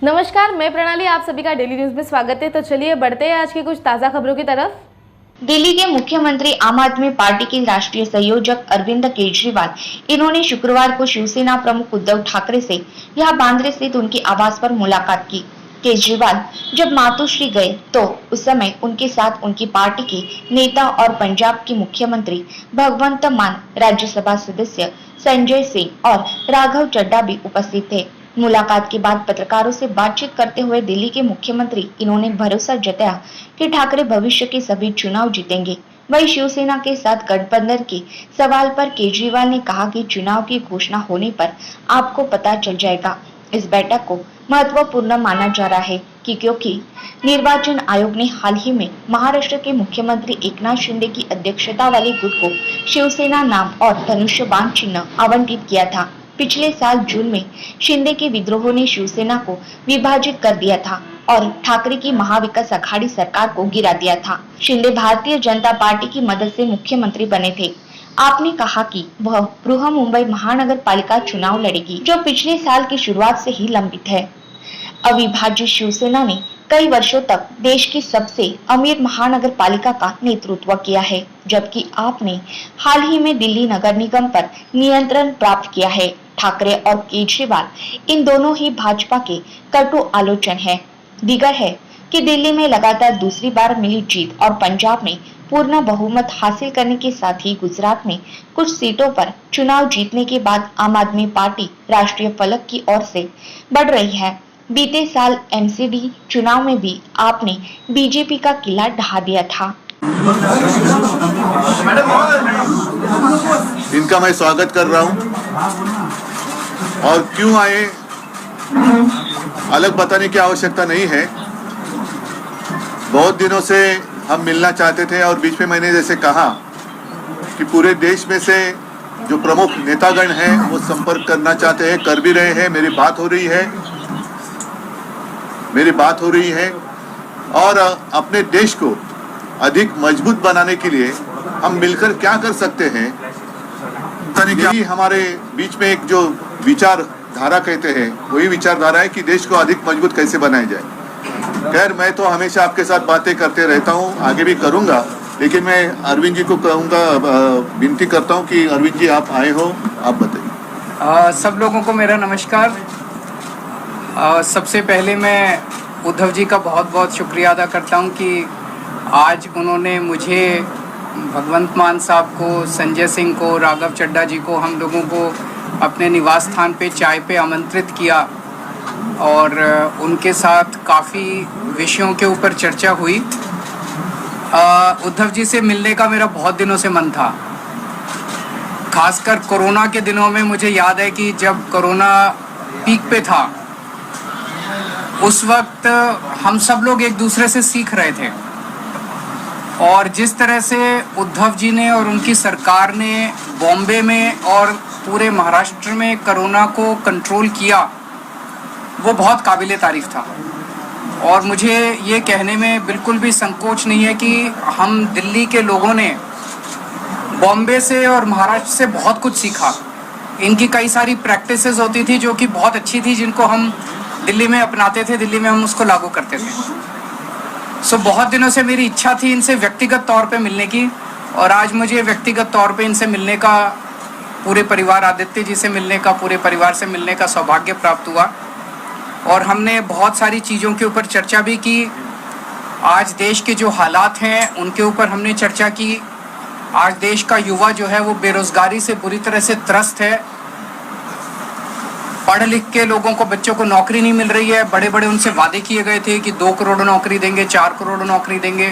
नमस्कार, मैं प्रणाली, आप सभी का डेली न्यूज में स्वागत है। तो चलिए बढ़ते हैं आज की कुछ ताजा खबरों की तरफ। दिल्ली के मुख्यमंत्री आम आदमी पार्टी के राष्ट्रीय संयोजक अरविंद केजरीवाल इन्होंने शुक्रवार को शिवसेना प्रमुख उद्धव ठाकरे से यहां बांद्रा स्थित उनके आवास पर मुलाकात की। केजरीवाल जब मातोश्री गए तो उस समय उनके साथ उनकी पार्टी के नेता और पंजाब के मुख्यमंत्री भगवंत मान, राज्यसभा सदस्य संजय सिंह और राघव चड्ढा भी उपस्थित थे। मुलाकात के बाद पत्रकारों से बातचीत करते हुए दिल्ली के मुख्यमंत्री इन्होंने भरोसा जताया कि ठाकरे भविष्य के सभी चुनाव जीतेंगे। वहीं शिवसेना के साथ गठबंधन के सवाल पर केजरीवाल ने कहा कि चुनाव की घोषणा होने पर आपको पता चल जाएगा। इस बैठक को महत्वपूर्ण माना जा रहा है क्योंकि निर्वाचन आयोग ने हाल ही में महाराष्ट्र के मुख्यमंत्री एकनाथ शिंदे की अध्यक्षता वाले गुट को शिवसेना नाम और धनुष्य बाण चिन्ह आवंटित किया था। पिछले साल जून में शिंदे के विद्रोह ने शिवसेना को विभाजित कर दिया था और ठाकरे की महाविकास अघाड़ी सरकार को गिरा दिया था। शिंदे भारतीय जनता पार्टी की मदद से मुख्यमंत्री बने थे। आपने कहा कि वह बृहन मुंबई महानगर पालिका चुनाव लड़ेगी, जो पिछले साल की शुरुआत से ही लंबित है। अविभाजित शिवसेना ने कई वर्षों तक देश की सबसे अमीर महानगर पालिका का नेतृत्व किया है, जबकि आपने हाल ही में दिल्ली नगर निगम पर नियंत्रण प्राप्त किया है। ठाकरे और केजरीवाल इन दोनों ही भाजपा के कटु आलोचन है। दिगर है कि दिल्ली में लगातार दूसरी बार मिली जीत और पंजाब में पूर्ण बहुमत हासिल करने के साथ ही गुजरात में कुछ सीटों पर चुनाव जीतने के बाद आम आदमी पार्टी राष्ट्रीय फलक की ओर से बढ़ रही है। बीते साल एमसीडी चुनाव में भी आपने बीजेपी का किला ढहा दिया था। इनका मैं स्वागत कर रहा हूं और क्यों आए अलग बताने की आवश्यकता नहीं है। बहुत दिनों से हम मिलना चाहते थे और बीच में मैंने जैसे कहा कि पूरे देश में से जो प्रमुख नेतागण हैं वो संपर्क करना चाहते हैं, कर भी रहे हैं। मेरी बात हो रही है और अपने देश को अधिक मजबूत बनाने के लिए हम मिलकर क्या कर सकते हैं, यही हमारे बीच में एक जो विचारधारा कहते हैं वही विचारधारा है कि देश को अधिक मजबूत कैसे बनाया जाए। खैर, मैं तो हमेशा आपके साथ बातें करते रहता हूँ, आगे भी करूँगा, लेकिन मैं अरविंद जी को कहूँगा, विनती करता हूँ कि अरविंद जी आप आए हो, आप बताइए। सब लोगों को मेरा नमस्कार। सबसे पहले मैं उद्धव जी का बहुत बहुत शुक्रिया अदा करता हूँ कि आज उन्होंने मुझे, भगवंत मान साहब को, संजय सिंह को, राघव चड्ढा जी को, हम लोगों को अपने निवास स्थान पे चाय पे आमंत्रित किया और उनके साथ काफ़ी विषयों के ऊपर चर्चा हुई। उद्धव जी से मिलने का मेरा बहुत दिनों से मन था। खासकर कोरोना के दिनों में मुझे याद है कि जब कोरोना पीक पे था उस वक्त हम सब लोग एक दूसरे से सीख रहे थे और जिस तरह से उद्धव जी ने और उनकी सरकार ने बॉम्बे में और पूरे महाराष्ट्र में कोरोना को कंट्रोल किया वो बहुत काबिले तारीफ था। और मुझे ये कहने में बिल्कुल भी संकोच नहीं है कि हम दिल्ली के लोगों ने बॉम्बे से और महाराष्ट्र से बहुत कुछ सीखा। इनकी कई सारी प्रैक्टिसेस होती थी जो कि बहुत अच्छी थी, जिनको हम दिल्ली में अपनाते थे, दिल्ली में हम उसको लागू करते थे। बहुत दिनों से मेरी इच्छा थी इनसे व्यक्तिगत तौर पे मिलने की और आज मुझे व्यक्तिगत तौर पे इनसे मिलने का, पूरे परिवार, आदित्य जी से मिलने का, पूरे परिवार से मिलने का सौभाग्य प्राप्त हुआ और हमने बहुत सारी चीज़ों के ऊपर चर्चा भी की। आज देश के जो हालात हैं उनके ऊपर हमने चर्चा की। आज देश का युवा जो है वो बेरोज़गारी से बुरी तरह से त्रस्त है। पढ़ लिख के लोगों को, बच्चों को नौकरी नहीं मिल रही है। बड़े बड़े उनसे वादे किए गए थे कि 2 करोड़ नौकरी देंगे, 4 करोड़ नौकरी देंगे,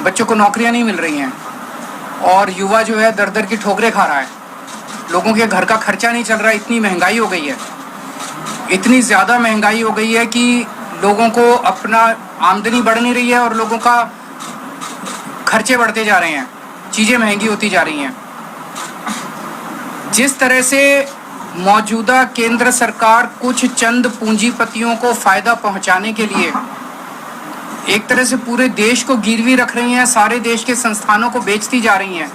बच्चों को नौकरियां नहीं मिल रही हैं और युवा जो है दर दर की ठोकरें खा रहा है। लोगों के घर का खर्चा नहीं चल रहा, इतनी महंगाई हो गई है, इतनी ज़्यादा महंगाई हो गई है कि लोगों को अपना आमदनी बढ़ नहीं रही है और लोगों का खर्चे बढ़ते जा रहे हैं, चीज़ें महंगी होती जा रही हैं। जिस तरह से मौजूदा केंद्र सरकार कुछ चंद पूंजीपतियों को फ़ायदा पहुंचाने के लिए एक तरह से पूरे देश को गिरवी रख रही हैं, सारे देश के संस्थानों को बेचती जा रही हैं।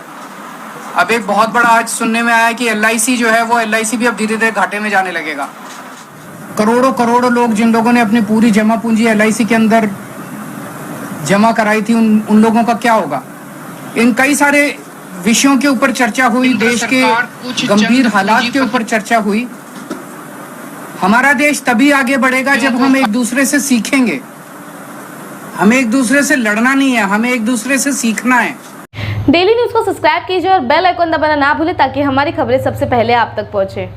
अब एक बहुत बड़ा आज सुनने में आया कि LIC जो है वो LIC भी अब धीरे धीरे घाटे में जाने लगेगा। करोड़ों करोड़ों लोग जिन लोगों ने अपनी पूरी जमा पूंजी LIC के अंदर जमा कराई थी, उन लोगों का क्या होगा। इन कई सारे विषयों के ऊपर चर्चा हुई, देश के गंभीर हालात के ऊपर चर्चा हुई। हमारा देश तभी आगे बढ़ेगा जब हम एक दूसरे से सीखेंगे। हमें एक दूसरे से लड़ना नहीं है, हमें एक दूसरे से सीखना है। डेली न्यूज को सब्सक्राइब कीजिए और बेल आइकन दबाना ना भूलें ताकि हमारी खबरें सबसे पहले आप तक पहुंचे।